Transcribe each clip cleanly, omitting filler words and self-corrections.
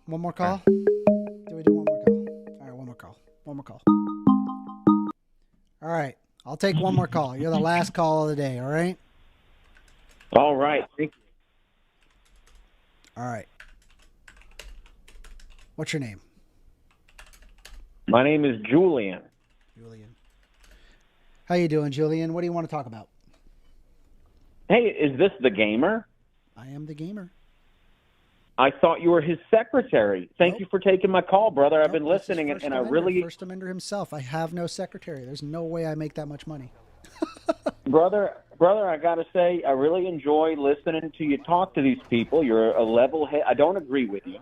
One more call? Do we do one more call? All right, one more call. One more call. All right. I'll take one more call. You're the last call of the day, all right? All right. Thank you. All right. What's your name? My name is Julian. Julian. How you doing, Julian? What do you want to talk about? Hey, is this the gamer? I am the gamer. I thought you were his secretary. Thank you for taking my call, brother. I've been Nope, this is listening, First and I Amender, really, First Amender himself. I have no secretary. There's no way I make that much money. brother, I got to say, I really enjoy listening to you talk to these people. You're a level-head. I don't agree with you,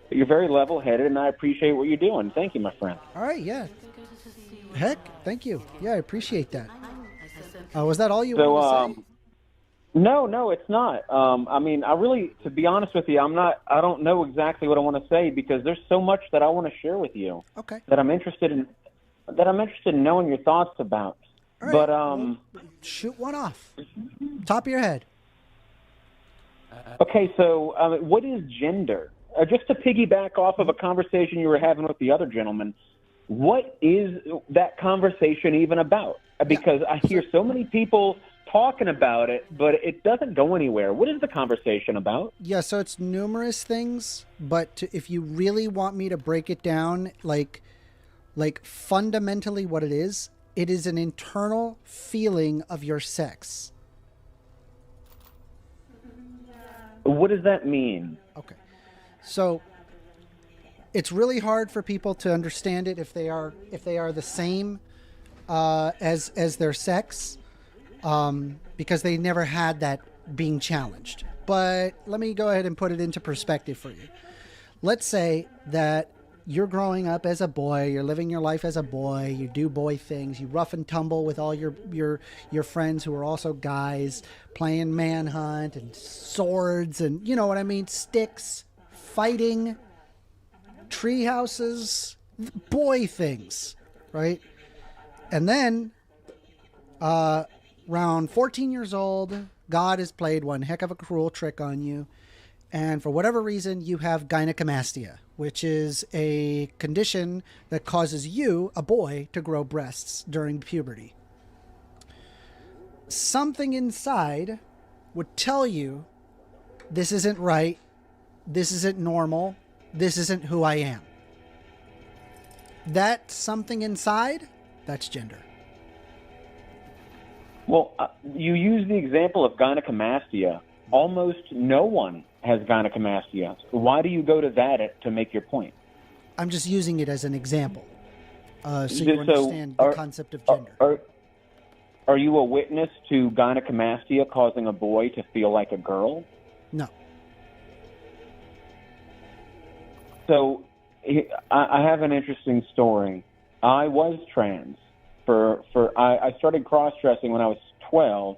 but you're very level-headed, and I appreciate what you're doing. Thank you, my friend. All right, yeah. Heck, thank you. Yeah, I appreciate that. Was that all you wanted to say? No, it's not. I mean, I really, to be honest with you, I don't know exactly what I want to say because there's so much that I want to share with you. Okay. That I'm interested in knowing your thoughts about. All right, But well, shoot one off. Top of your head. okay, so what is gender? Just to piggyback off of a conversation you were having with the other gentleman, what is that conversation even about? Because I hear so many people talking about it, but it doesn't go anywhere. What is the conversation about? Yeah, so it's numerous things, but if you really want me to break it down, like fundamentally what it is an internal feeling of your sex. What does that mean? Okay. So it's really hard for people to understand it if they are the same as their sex, because they never had that being challenged. But let me go ahead and put it into perspective for you. Let's say that you're growing up as a boy, you're living your life as a boy, you do boy things, you rough and tumble with all your friends who are also guys, playing manhunt and swords and, you know what I mean, sticks, fighting, tree houses, boy things, right? And then around 14 years old, God has played one heck of a cruel trick on you. And for whatever reason, you have gynecomastia, which is a condition that causes you, a boy, to grow breasts during puberty. Something inside would tell you, this isn't right, this isn't normal, this isn't who I am. That something inside, that's gender. Well, you use the example of gynecomastia. Almost no one has gynecomastia. Why do you go to that to make your point? I'm just using it as an example, so you understand the concept of gender. Are you a witness to gynecomastia causing a boy to feel like a girl? No. So I have an interesting story. I was trans. I started cross-dressing when I was 12,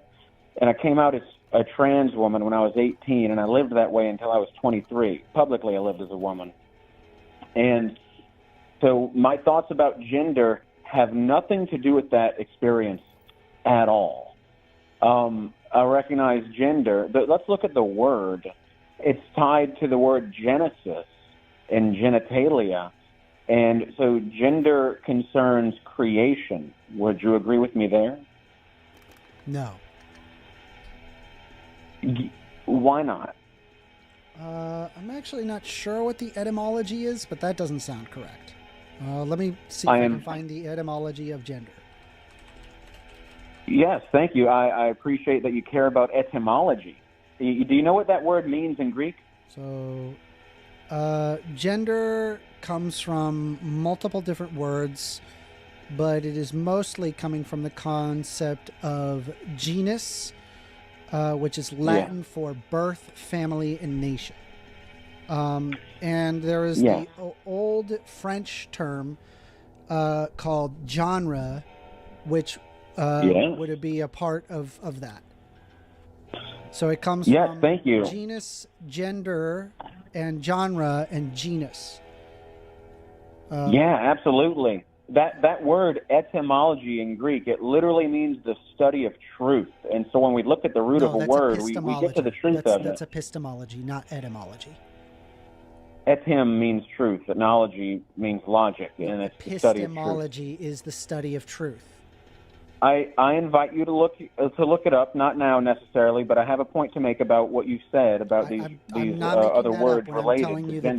and I came out as a trans woman when I was 18, and I lived that way until I was 23. Publicly, I lived as a woman. And so my thoughts about gender have nothing to do with that experience at all. I recognize gender, but let's look at the word. It's tied to the word genesis and genitalia. And so gender concerns creation. Would you agree with me there? No. Why not? I'm actually not sure what the etymology is, but that doesn't sound correct. Let me see if I can find the etymology of gender. Yes, thank you. I appreciate that you care about etymology. Do you know what that word means in Greek? So, gender comes from multiple different words, but it is mostly coming from the concept of genus, which is Latin for birth, family, and nation. And there is the old French term called genre, which would be a part of that. So it comes from thank you. genus, gender, and genre, and genus. Absolutely. That word etymology in Greek, it literally means the study of truth. And so when we look at the root of a word, we get to the truth of it. That's epistemology, not etymology. FTM means truth. Ethnology means logic, and it's the study of truth. Epistemology is the study of truth. I invite you to look it up. Not now necessarily, but I have a point to make about what you said about these other words related. I'm telling you to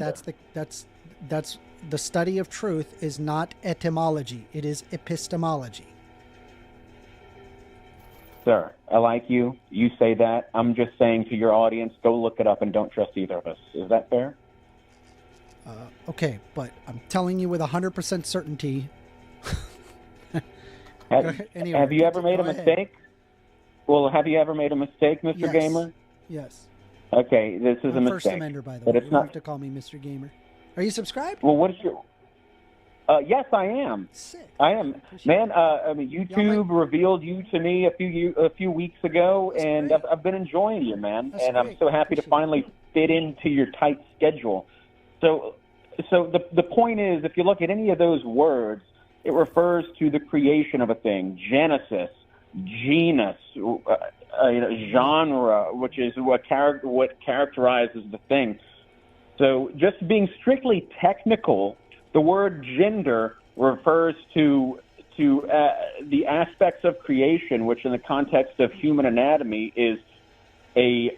that's the study of truth is not etymology. It is epistemology. Sir, I like you. You say that. I'm just saying to your audience, go look it up and don't trust either of us. Is that fair? Okay, but I'm telling you with 100% certainty. Have you ever made a mistake? Well, have you ever made a mistake, Mr. Yes. Gamer? Yes. Okay, this is a mistake. First amender, by the way. You don't have to call me Mr. Gamer. Are you subscribed? Well, what is your... yes, I am. Sick. I am. Man, I mean, YouTube revealed you to me a few weeks ago, and I've been enjoying you, man. That's and great. I'm so happy to finally fit into your tight schedule. So the point is, if you look at any of those words, it refers to the creation of a thing. Genesis, genus, genre, which is what characterizes the thing. So just being strictly technical, the word gender refers to the aspects of creation, which in the context of human anatomy is a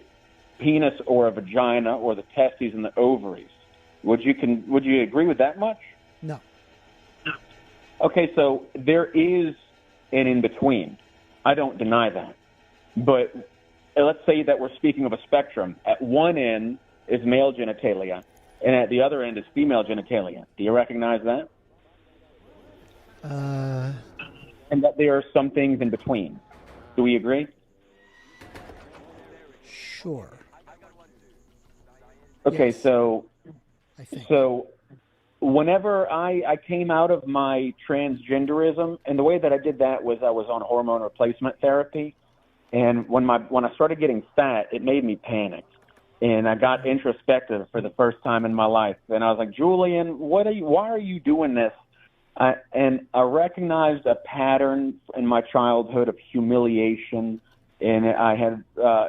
penis or a vagina or the testes and the ovaries. Would you agree with that much? No. Okay, so there is an in-between. I don't deny that. But let's say that we're speaking of a spectrum. At one end is male genitalia, and at the other end is female genitalia. Do you recognize that? And that there are some things in between. Do we agree? Sure. Okay, yes. So whenever I came out of my transgenderism, and the way that I did that was I was on hormone replacement therapy, and when I started getting fat, it made me panic, and I got introspective for the first time in my life, and I was like, Julian, why are you doing this? And I recognized a pattern in my childhood of humiliation, and I had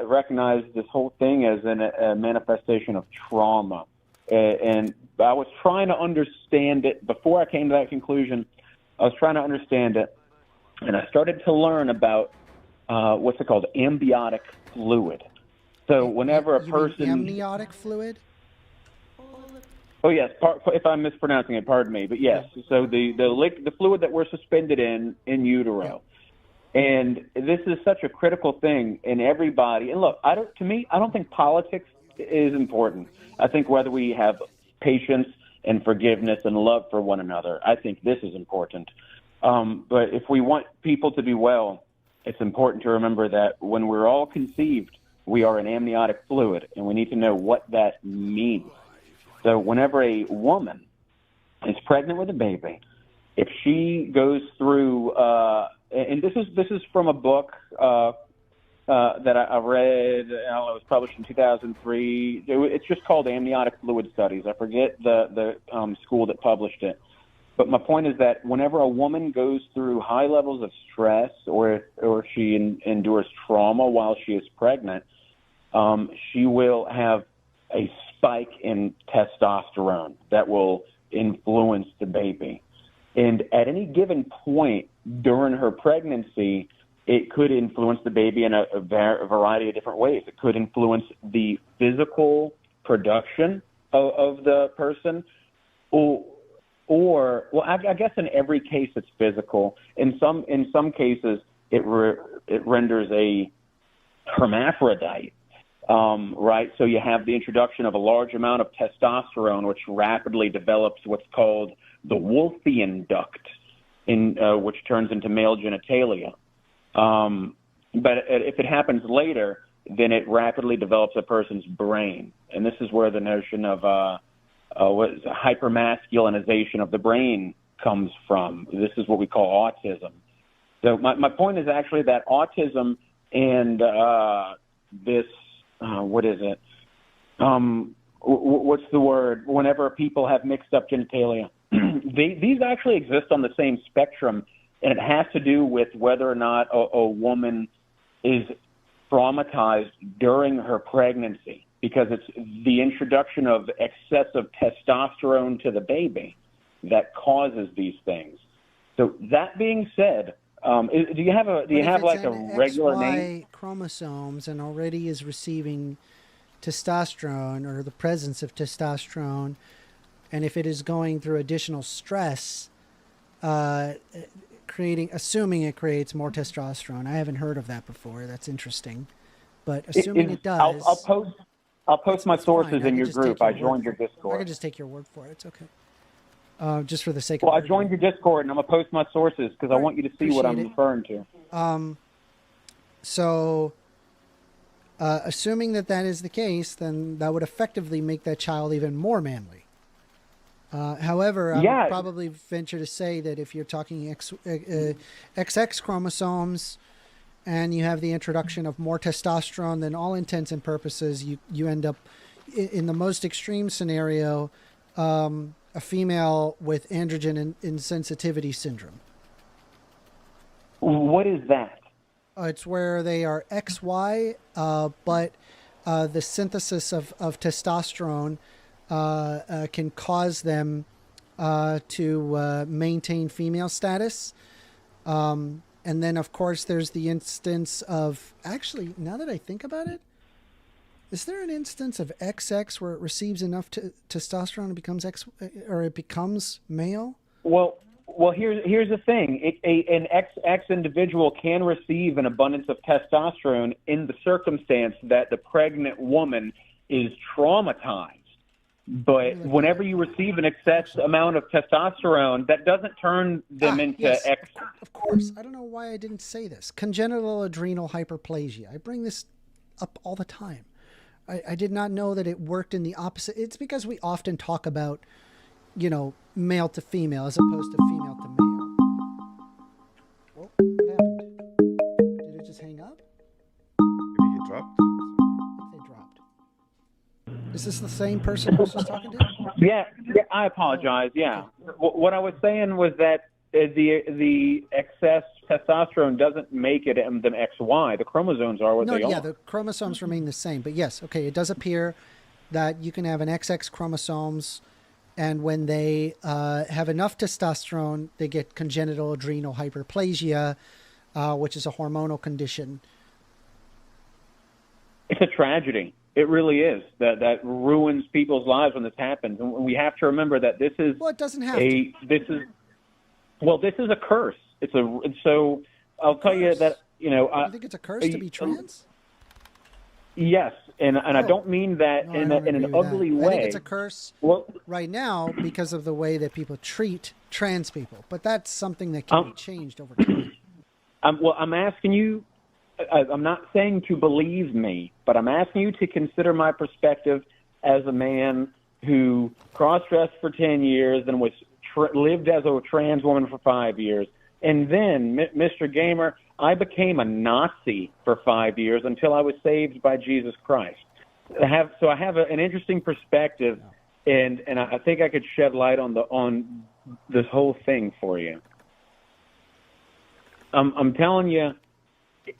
recognized this whole thing as a manifestation of trauma. And I was trying to understand it. Before I came to that conclusion, I was trying to understand it. And I started to learn about what's it called, amniotic fluid. So whenever a person... amniotic fluid? Oh, yes. If I'm mispronouncing it, pardon me. But yes, so the fluid that we're suspended in utero. And this is such a critical thing in everybody. And look, I don't think politics is important. I think whether we have patience and forgiveness and love for one another, I think this is important. But if we want people to be well, it's important to remember that when we're all conceived, we are an amniotic fluid, and we need to know what that means. So whenever a woman is pregnant with a baby, if she goes through, and this is from a book that I read, it was published in 2003. It's just called Amniotic Fluid Studies. I forget the school that published it. But my point is that whenever a woman goes through high levels of stress or she endures trauma while she is pregnant, she will have a spike in testosterone that will influence the baby. And at any given point during her pregnancy, it could influence the baby in a variety of different ways. It could influence the physical production of the person, or I guess in every case it's physical. In some cases, it renders a hermaphrodite, right? So you have the introduction of a large amount of testosterone, which rapidly develops what's called the Wolffian duct, which turns into male genitalia. But if it happens later, then it rapidly develops a person's brain. And this is where the notion of hypermasculinization of the brain comes from. This is what we call autism. So my point is actually that autism and what is it? What's the word? Whenever people have mixed up genitalia, these actually exist on the same spectrum. And it has to do with whether or not a woman is traumatized during her pregnancy. because it's the introduction of excessive testosterone to the baby that causes these things. So that being said, do you have like a regular name? Chromosomes and already is receiving testosterone or the presence of testosterone, and if it is going through additional stress, assuming it creates more testosterone. I haven't heard of that before. That's interesting, but assuming it does, I'll post my sources in your group. I joined your Discord. I can just take your word for it. It's okay. Just for the sake of I joined your Discord, and I'm going to post my sources because I want you to see what I'm referring to. So, assuming that is the case, then that would effectively make that child even more manly. However, I would probably venture to say that if you're talking XX chromosomes and you have the introduction of more testosterone, then all intents and purposes, you end up, in the most extreme scenario, a female with androgen insensitivity syndrome. What is that? It's where they are XY, but the synthesis of testosterone can cause them to maintain female status. And then, of course, there's the instance of... Actually, now that I think about it, is there an instance of XX where it receives enough testosterone and becomes it becomes male? Well, here's the thing. An XX individual can receive an abundance of testosterone in the circumstance that the pregnant woman is traumatized. But whenever you receive an excess amount of testosterone, that doesn't turn them into X. Of course. I don't know why I didn't say this. Congenital adrenal hyperplasia. I bring this up all the time. I did not know that it worked in the opposite. It's because we often talk about, male to female as opposed to female to male. Well, what happened? Did it just hang up? Maybe it dropped. I think they dropped. Is this the same person I was just talking to? Yeah, I apologize. Yeah. What I was saying was that the excess testosterone doesn't make it them XY. The chromosomes are what they are. Yeah, the chromosomes remain the same. But yes, okay, it does appear that you can have an XX chromosomes, and when they have enough testosterone, they get congenital adrenal hyperplasia, which is a hormonal condition. It's a tragedy. It really is. That ruins people's lives when this happens. And we have to remember that this is... Well, it doesn't have to. This is a curse. So I'll tell you that, you think it's a curse to be trans? Yes, and I don't mean that in an ugly way. I think it's a curse right now because of the way that people treat trans people. But that's something that can be changed over time. I'm asking you, I'm not saying to believe me, but I'm asking you to consider my perspective as a man who cross-dressed for 10 years and was lived as a trans woman for 5 years. And then, Mr. Gamer, I became a Nazi for 5 years until I was saved by Jesus Christ. I have an interesting perspective, and I think I could shed light on this whole thing for you. I'm telling you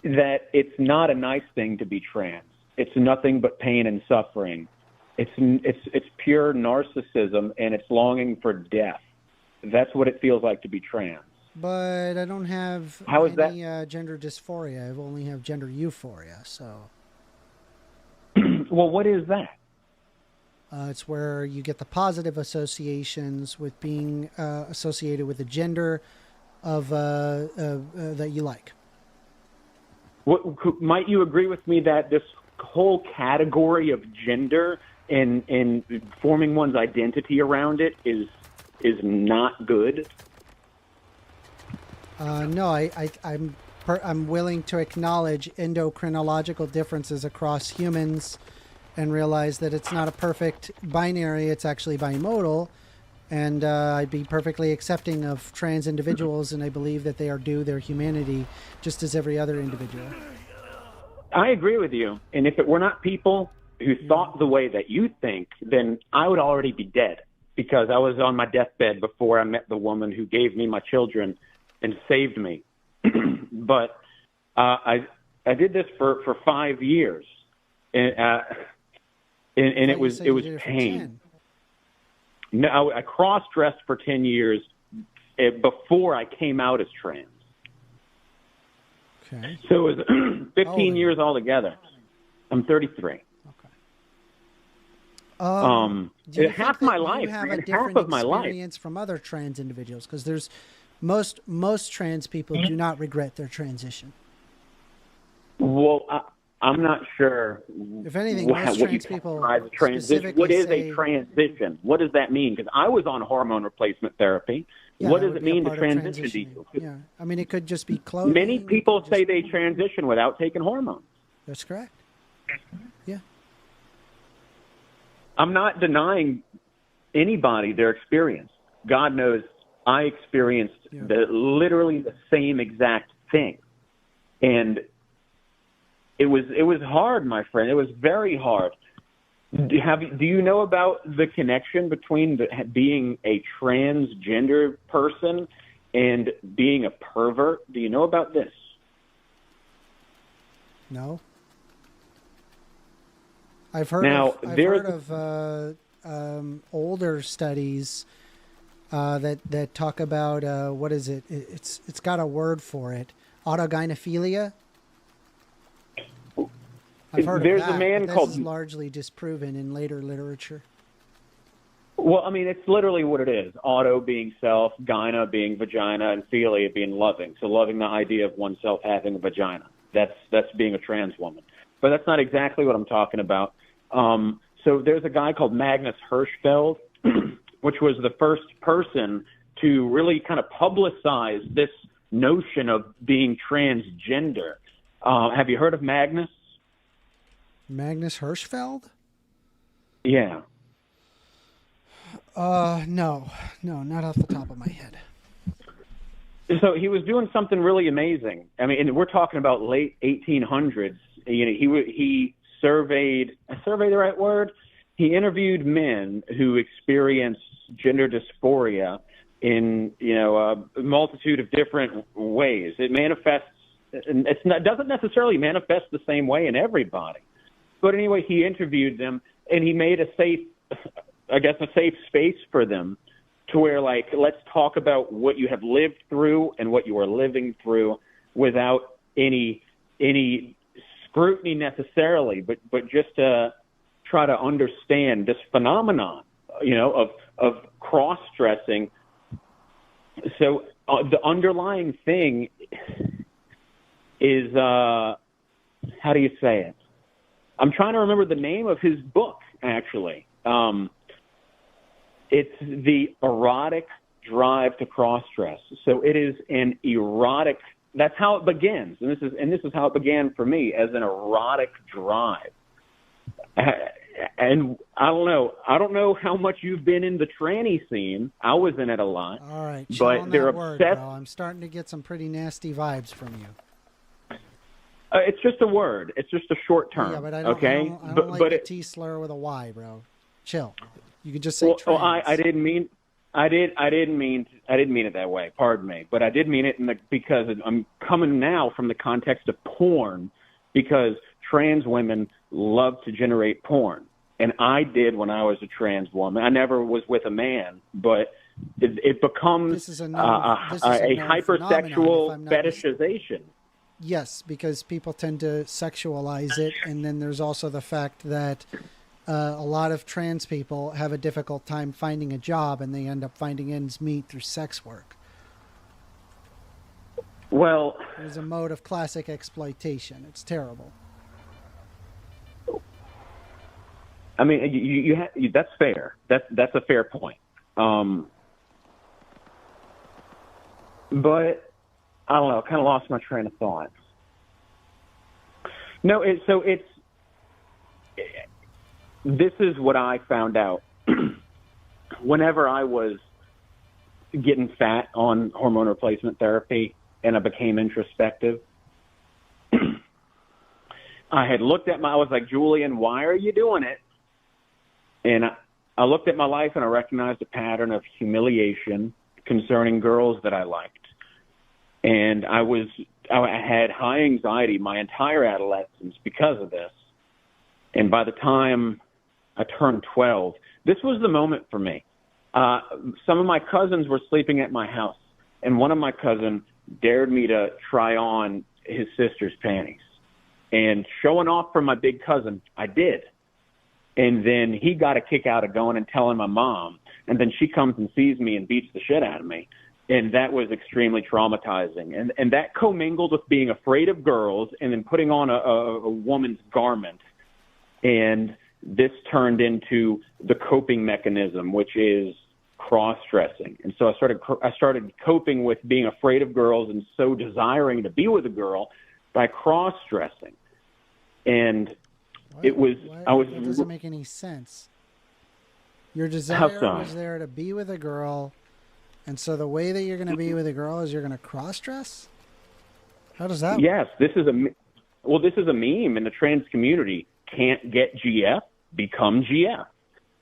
that it's not a nice thing to be trans. It's nothing but pain and suffering. It's pure narcissism, and it's longing for death. That's what it feels like to be trans. But I don't have any gender dysphoria. I only have gender euphoria. So, well, what is that? It's where you get the positive associations with being associated with the gender of that you like. Might you agree with me that this whole category of gender and forming one's identity around it is not good? No, I'm willing to acknowledge endocrinological differences across humans and realize that it's not a perfect binary, it's actually bimodal. And I'd be perfectly accepting of trans individuals, and I believe that they are due their humanity just as every other individual. I agree with you. And if it were not people who thought the way that you think, then I would already be dead, because I was on my deathbed before I met the woman who gave me my children and saved me. But I did this for 5 years. And and I it thought you was said it you was did it for pain. 10. No, I cross-dressed for 10 years before I came out as trans. Okay. So it was 15 you? years altogether. I'm 33. Okay. Do you Half think my that life, you have man, a different half of my life. experience from other trans individuals? Because there's most trans people do not regret their transition. Well, I'm not sure. If anything, what most you trans people categorize as transition. specifically What is say, a transition? What does that mean? Because I was on hormone replacement therapy. yeah, What that does would it be a mean to part of transition to transitioning. you? Yeah, I mean, it could just be clothing. Many it people could say just- they transition without taking hormones. That's correct. Yeah. I'm not denying anybody their experience. God knows I experienced literally the same exact thing. And it was hard, my friend. It was very hard. Do you know about the connection between being a transgender person and being a pervert? Do you know about this? No. I've heard of older studies that talk about what is it? It's got a word for it. Autogynephilia. I've heard There's of that. a man this called. is largely disproven in later literature. Well, I mean, it's literally what it is. Auto being self, gyna being vagina, and philia being loving. So loving the idea of oneself having a vagina. That's being a trans woman. But that's not exactly what I'm talking about. So there's a guy called Magnus Hirschfeld, which was the first person to really kind of publicize this notion of being transgender. Have you heard of Magnus? Magnus Hirschfeld? Yeah. No, not off the top of my head. So he was doing something really amazing. I mean, and we're talking about late 1800s. You know, he surveyed. Survey the right word? He interviewed men who experienced gender dysphoria in a multitude of different ways. It manifests. It doesn't necessarily manifest the same way in everybody. But anyway, he interviewed them and he made a safe space for them to where, like, let's talk about what you have lived through and what you are living through without any scrutiny necessarily, but just to try to understand this phenomenon, of cross-dressing. So the underlying thing is, how do you say it? I'm trying to remember the name of his book, actually. It's The Erotic Drive to Cross-Dress. So it is an erotic, that's how it begins. And this is how it began for me, as an erotic drive. And I don't know how much you've been in the tranny scene. I was in it a lot. All right, but they're word, obsessed. bro. I'm starting to get some pretty nasty vibes from you. It's just a word. It's just a short term. Yeah, but I don't, okay? I don't like the T slur with a Y, bro. Chill. You could just say trans. Well, I didn't mean it that way. Pardon me, but I did mean it because I'm coming now from the context of porn, because trans women love to generate porn, and I did when I was a trans woman. I never was with a man, but it becomes a hypersexual fetishization. Yes, because people tend to sexualize it, and then there's also the fact that a lot of trans people have a difficult time finding a job, and they end up finding ends meet through sex work. Well, it's a mode of classic exploitation. It's terrible. I mean, that's fair. That's a fair point. But I don't know. I kind of lost my train of thought. No, this is what I found out whenever I was getting fat on hormone replacement therapy and I became introspective. I had looked at I was like, Julian, why are you doing it? And I looked at my life and I recognized a pattern of humiliation concerning girls that I liked. And I had high anxiety my entire adolescence because of this. And by the time I turned 12. This was the moment for me. Some of my cousins were sleeping at my house, and one of my cousins dared me to try on his sister's panties. And showing off for my big cousin, I did. And then he got a kick out of going and telling my mom. And then she comes and sees me and beats the shit out of me. And that was extremely traumatizing. And that commingled with being afraid of girls and then putting on a woman's garment. And this turned into the coping mechanism, which is cross-dressing. And so I started coping with being afraid of girls and so desiring to be with a girl by cross-dressing. And that doesn't make any sense. Your desire was there to be with a girl, and so the way that you're going to be with a girl is you're going to cross-dress? How does that work? Yes, this is a meme in the trans community. Can't get GF, become GF.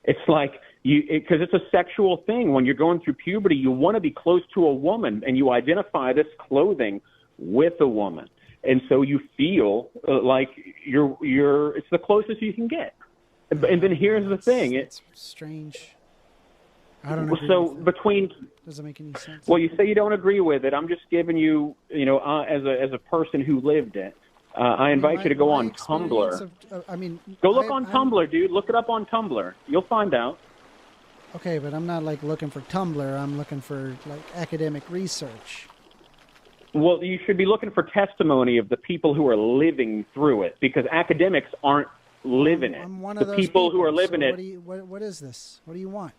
It's like, because it's a sexual thing. When you're going through puberty, you want to be close to a woman, and you identify this clothing with a woman. And so you feel like it's the closest you can get. And then here's the thing. It's strange. I don't know. So doesn't make any sense. Well, you say you don't agree with it. I'm just giving you, as a person who lived it, I invite you to go on Tumblr. Go look on Tumblr, dude. Look it up on Tumblr. You'll find out. Okay, but I'm not looking for Tumblr. I'm looking for academic research. Well, you should be looking for testimony of the people who are living through it, because academics aren't living it. I'm one of those people who are living it. What is this? What do you want?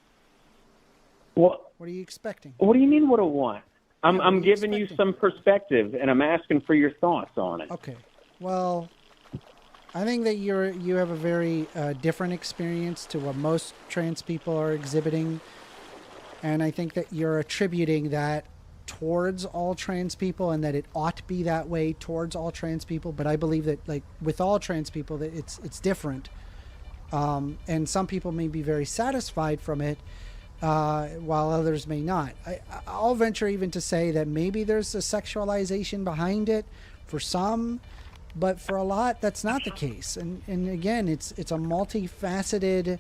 What are you expecting? What do you mean, what do I want? I'm giving you some perspective, and I'm asking for your thoughts on it. Okay. Well, I think that you have a very different experience to what most trans people are exhibiting, and I think that you're attributing that towards all trans people, and that it ought to be that way towards all trans people. But I believe that, with all trans people, that it's different, and some people may be very satisfied from it, while others may not. I'll venture even to say that maybe there's a sexualization behind it for some, but for a lot, that's not the case. And again, it's a multifaceted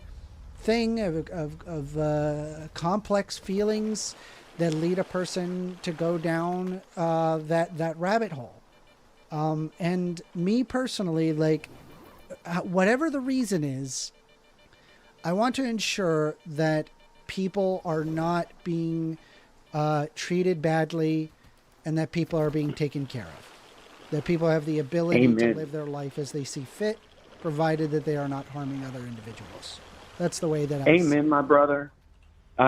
thing of complex feelings that lead a person to go down that rabbit hole. And me personally, whatever the reason is, I want to ensure that people are not being treated badly, and that people are being taken care of. That people have the ability Amen. to live their life as they see fit, provided that they are not harming other individuals. That's the way that I see it. My brother.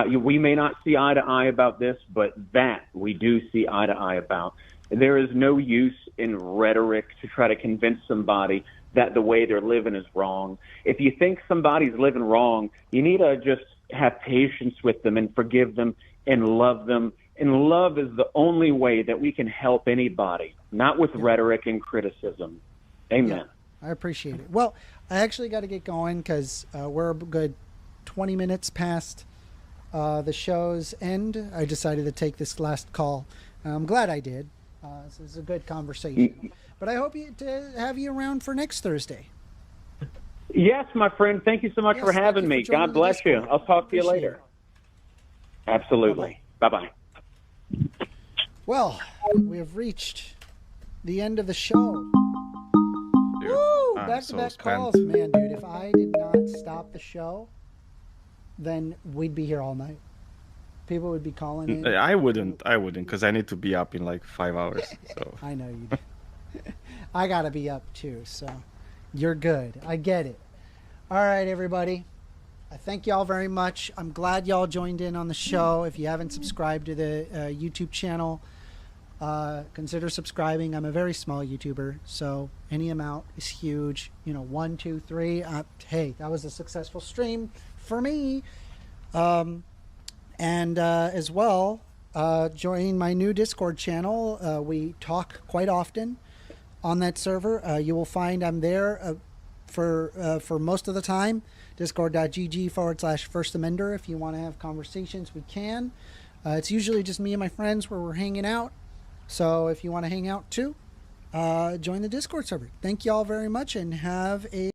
We may not see eye to eye about this, but that we do see eye to eye about. There is no use in rhetoric to try to convince somebody that the way they're living is wrong. If you think somebody's living wrong, you need to just have patience with them and forgive them and love them. And love is the only way that we can help anybody, not with rhetoric and criticism. Amen. Yeah, I appreciate it. Well, I actually got to get going because we're a good 20 minutes past the show's end. I decided to take this last call. I'm glad I did. This is a good conversation. But I hope to have you around for next Thursday. Yes, my friend. Thank you so much for having me. God bless you. I'll talk to you later. Absolutely. Bye-bye. Well, we have reached the end of the show. Dude, Woo! I'm Back-to-back so calls. spent. Man, dude, if I did not stop the show, then we'd be here all night. People would be calling in. I wouldn't, because I need to be up in 5 hours. So I know you do. I gotta be up too, so you're good. I get it. All right, everybody. I thank y'all very much. I'm glad y'all joined in on the show. If you haven't subscribed to the YouTube channel, consider subscribing. I'm a very small YouTuber, so any amount is huge. 1, 2, 3. Hey, that was a successful stream for me. And as well, join my new Discord channel. We talk quite often on that server. You will find I'm there for most of the time. Discord.gg/First Amender. If you want to have conversations, we can. It's usually just me and my friends where we're hanging out. So if you want to hang out too, join the Discord server. Thank you all very much and have a